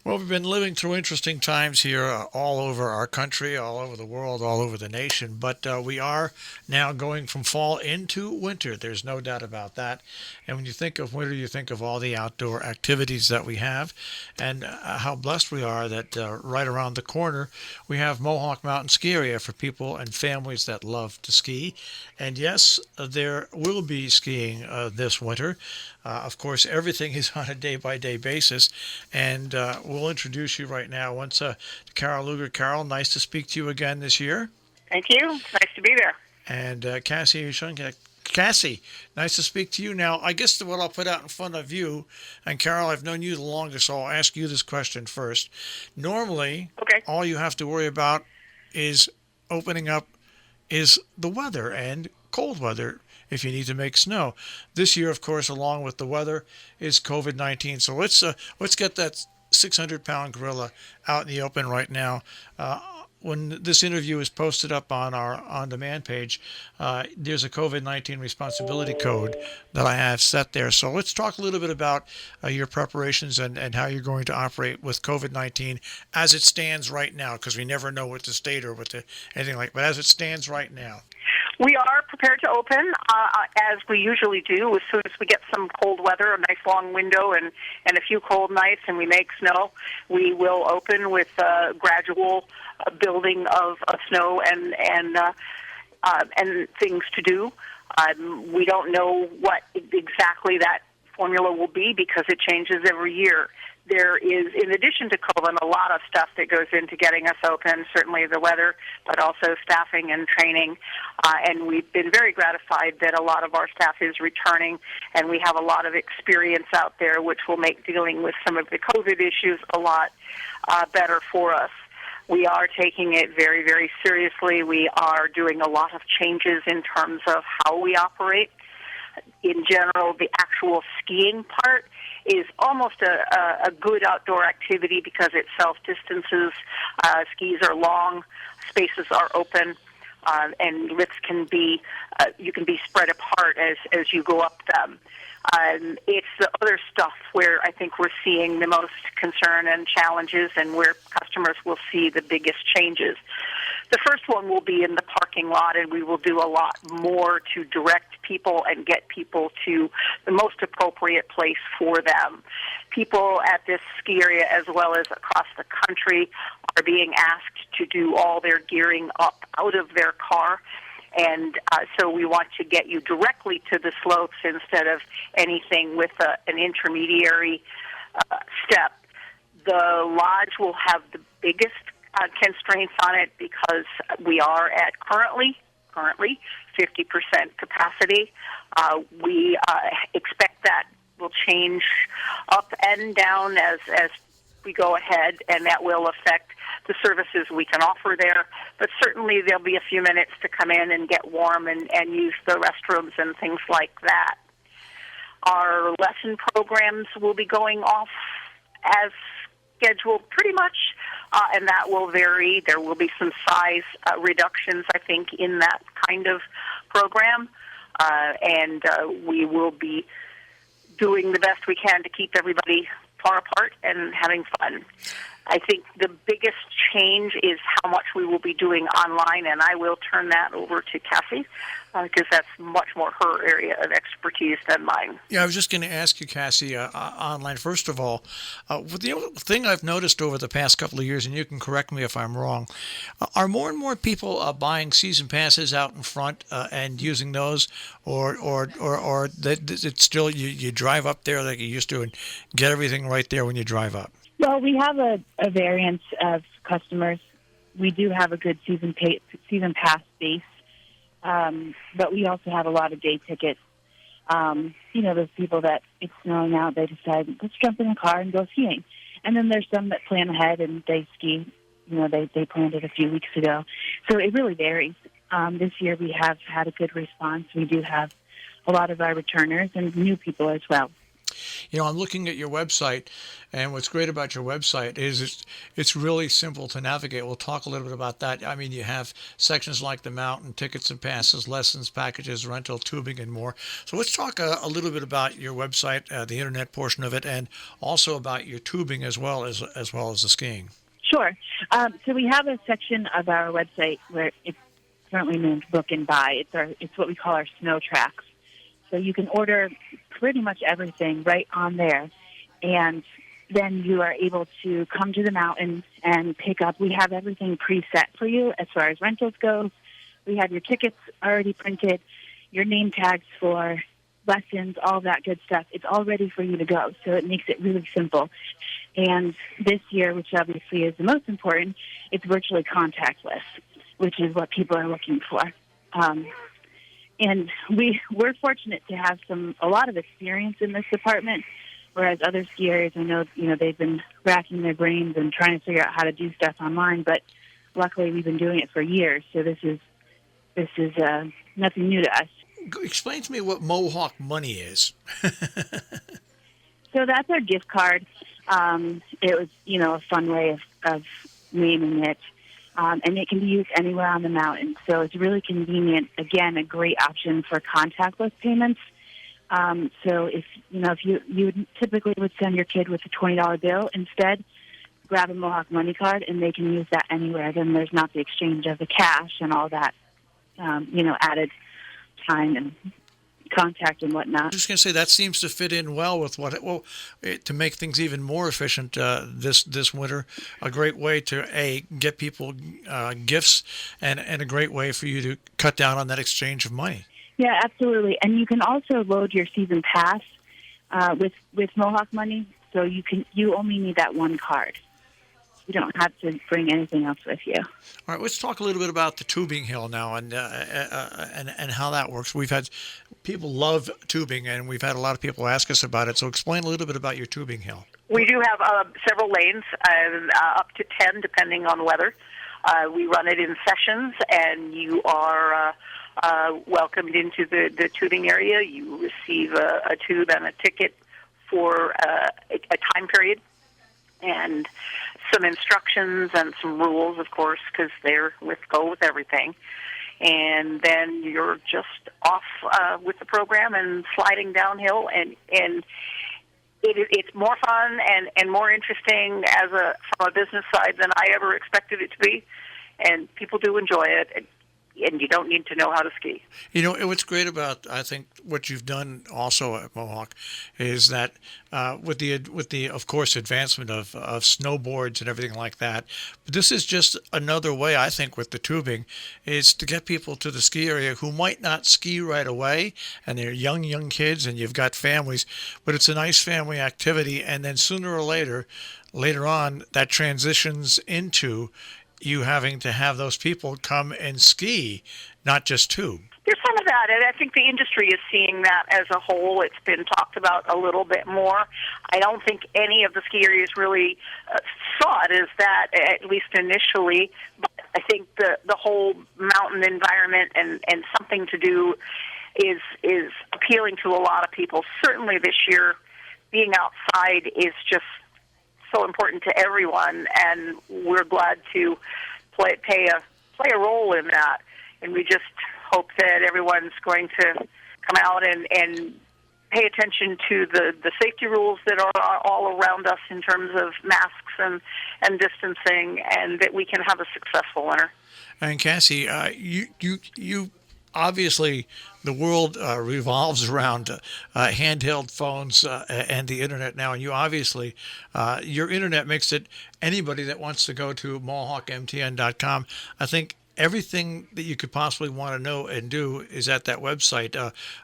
Well, we've been living through interesting times here all over our country, all over the world, all over the nation, but we are now going from fall into winter. There's no doubt about that. And when you think of winter, you think of all the outdoor activities that we have and how blessed we are that right around the corner we have Mohawk Mountain Ski Area for people and families that love to ski. And yes, there will be skiing this winter. Of course, everything is on a day-by-day basis, and we'll introduce you right now once to Carol Lugar. Carol, nice to speak to you again this year. Thank you. Nice to be there. And Cassie Schoenknecht. Cassie, nice to speak to you. Now, I guess what I'll put out in front of you, and Carol, I've known you the longest, so I'll ask you this question first. Normally, Okay. all you have to worry about is opening up is the weather and cold weather if you need to make snow. This year, of course, along with the weather, is COVID-19. So let's get that 600-pound gorilla out in the open right now. When this interview is posted up on our on-demand page, there's a COVID-19 responsibility code that I have set there. So let's talk a little bit about your preparations and how you're going to operate with COVID-19 as it stands right now, because we never know what the state or anything like. But as it stands right now. We are prepared to open, as we usually do, as soon as we get some cold weather, a nice long window, and a few cold nights, and we make snow. We will open with gradual building of snow and things to do. We don't know what exactly that formula will be because it changes every year. There is, in addition to COVID, a lot of stuff that goes into getting us open, certainly the weather, but also staffing and training. And we've been very gratified that a lot of our staff is returning, and we have a lot of experience out there, which will make dealing with some of the COVID issues a lot better for us. We are taking it very, very seriously. We are doing a lot of changes in terms of how we operate. In general, the actual skiing part is almost a good outdoor activity because it self-distances. Skis are long, spaces are open, and lifts can be, you can be spread apart as you go up them. It's the other stuff where I think we're seeing the most concern and challenges and where customers will see the biggest changes. The first one will be in the parking lot, and we will do a lot more to direct people and get people to the most appropriate place for them. People at this ski area, as well as across the country, are being asked to do all their gearing up out of their car. And so we want to get you directly to the slopes instead of anything with an intermediary step. The lodge will have the biggest constraints on it because we are at currently 50% capacity. We expect that will change up and down as we go ahead, and that will affect the services we can offer there. But certainly there'll be a few minutes to come in and get warm and use the restrooms and things like that. Our lesson programs will be going off as scheduled pretty much, and that will vary. There will be some size reductions, I think, in that kind of program, and we will be doing the best we can to keep everybody far apart and having fun. I think the biggest change is how much we will be doing online, and I will turn that over to Cassie because that's much more her area of expertise than mine. Yeah, I was just going to ask you, Cassie, online. First of all, the thing I've noticed over the past couple of years, and you can correct me if I'm wrong, are more and more people buying season passes out in front and using those, or that it's still you drive up there like you used to and get everything right there when you drive up? Well, we have a variance of customers. We do have a good season pass base, but we also have a lot of day tickets. Those people that it's snowing out, they decide, let's jump in the car and go skiing. And then there's some that plan ahead and they ski. They planned it a few weeks ago. So it really varies. This year we have had a good response. We do have a lot of our returners and new people as well. I'm looking at your website, and what's great about your website is it's really simple to navigate. We'll talk a little bit about that. I mean, you have sections like the mountain, tickets and passes, lessons, packages, rental, tubing, and more. So let's talk a little bit about your website, the internet portion of it, and also about your tubing as well as the skiing. Sure. So we have a section of our website where it's currently named Book and Buy. It's what we call our snow tracks. So you can order pretty much everything right on there, and then you are able to come to the mountain and pick up. We have everything preset for you as far as rentals goes. We have your tickets already printed, your name tags for lessons, all that good stuff. It's all ready for you to go, so it makes it really simple. And this year, which obviously is the most important, it's virtually contactless, which is what people are looking for. And we're fortunate to have a lot of experience in this department, whereas other skiers, I know, they've been racking their brains and trying to figure out how to do stuff online, but luckily we've been doing it for years, so this is nothing new to us. Explain to me what Mohawk money is. So that's our gift card. It was, a fun way of naming it. And it can be used anywhere on the mountain. So it's really convenient. Again, a great option for contactless payments. So if you typically would send your kid with a $20 bill, instead grab a Mohawk money card and they can use that anywhere. Then there's not the exchange of the cash and all that, added time and contact and whatnot. I was just going to say that seems to fit in well with to make things even more efficient this winter. A great way to get people gifts and a great way for you to cut down on that exchange of money. Yeah, absolutely. And you can also load your season pass with Mohawk money, so you only need that one card. You don't have to bring anything else with you. All right, let's talk a little bit about the tubing hill now and how that works. We've had people love tubing, and we've had a lot of people ask us about it. So explain a little bit about your tubing hill. We do have several lanes, up to 10 depending on weather. We run it in sessions, and you are welcomed into the tubing area. You receive a tube and a ticket for a time period, and some instructions and some rules, of course, because go with everything. And then you're just off with the program and sliding downhill, and it's more fun and more interesting from a business side than I ever expected it to be. And people do enjoy it. And you don't need to know how to ski. What's great about, I think, what you've done also at Mohawk is that with the of course advancement of snowboards and everything like that, but this is just another way, I think, with the tubing, is to get people to the ski area who might not ski right away, and they're young kids, and you've got families, but it's a nice family activity, and then sooner or later on, that transitions into you having to have those people come and ski, not just tube. There's some of that, and I think the industry is seeing that as a whole. It's been talked about a little bit more. I don't think any of the ski areas really saw it as that, at least initially, but I think the whole mountain environment and something to do is appealing to a lot of people. Certainly this year, being outside is just so important to everyone, and we're glad to play a role in that. And we just hope that everyone's going to come out and pay attention to the safety rules that are all around us in terms of masks and distancing, and that we can have a successful winter. And Cassie, you obviously, the world revolves around handheld phones and the internet now, and you obviously, your internet makes it anybody that wants to go to mohawkmtn.com. I think everything that you could possibly want to know and do is at that website.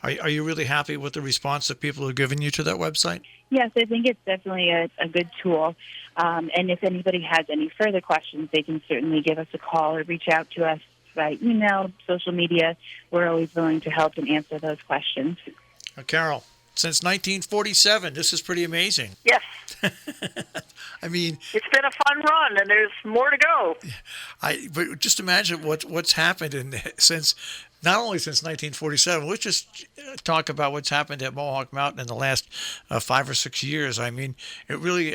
Are you really happy with the response that people have given you to that website? Yes, I think it's definitely a good tool. And if anybody has any further questions, they can certainly give us a call or reach out to us by email, social media. We're always willing to help and answer those questions. Carol, since 1947, this is pretty amazing. Yes. I mean, it's been a fun run, and there's more to go. But just imagine what's happened since not only since 1947. Let's just talk about what's happened at Mohawk Mountain in the last 5 or 6 years. I mean, it really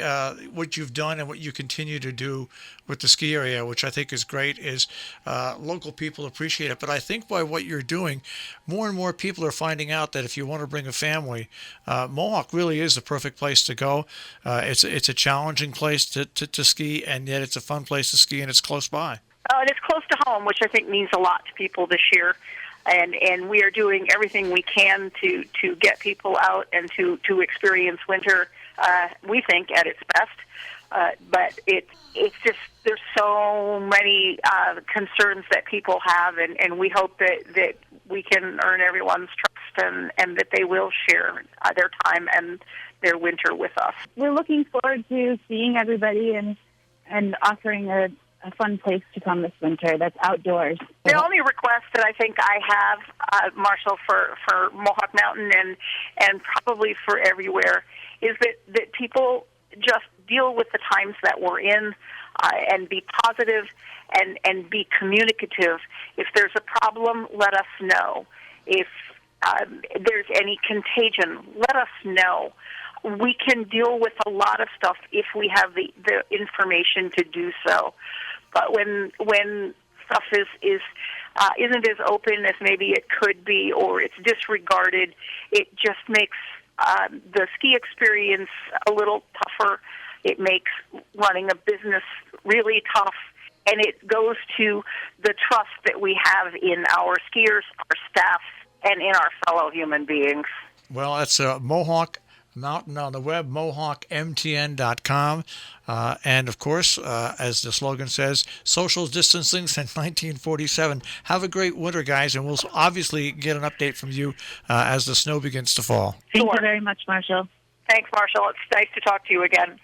what you've done and what you continue to do with the ski area, which I think is great, is local people appreciate it. But I think by what you're doing, more and more people are finding out that if you want to bring a family, Mohawk really is the perfect place to go. It's a challenging place to ski, and yet it's a fun place to ski, and it's close by. And it's close to home, which I think means a lot to people this year. And we are doing everything we can to get people out and to experience winter, we think, at its best. But it's just, there's so many concerns that people have, and we hope that we can earn everyone's trust and that they will share their time and their winter with us. We're looking forward to seeing everybody and offering a fun place to come this winter that's outdoors. The only request that I think I have, Marshall, for Mohawk Mountain and probably for everywhere is that people just deal with the times that we're in and be positive and be communicative. If there's a problem, let us know. If there's any contagion, let us know. We can deal with a lot of stuff if we have the information to do so. But when stuff isn't as open as maybe it could be, or it's disregarded, it just makes the ski experience a little tougher. It makes running a business really tough, and it goes to the trust that we have in our skiers, our staff, and in our fellow human beings. Well, that's Mohawk Mountain on the web, mohawkmtn.com. And, of course, as the slogan says, social distancing since 1947. Have a great winter, guys, and we'll obviously get an update from you as the snow begins to fall. Thank you very much, Marshall. Thanks, Marshall. It's nice to talk to you again.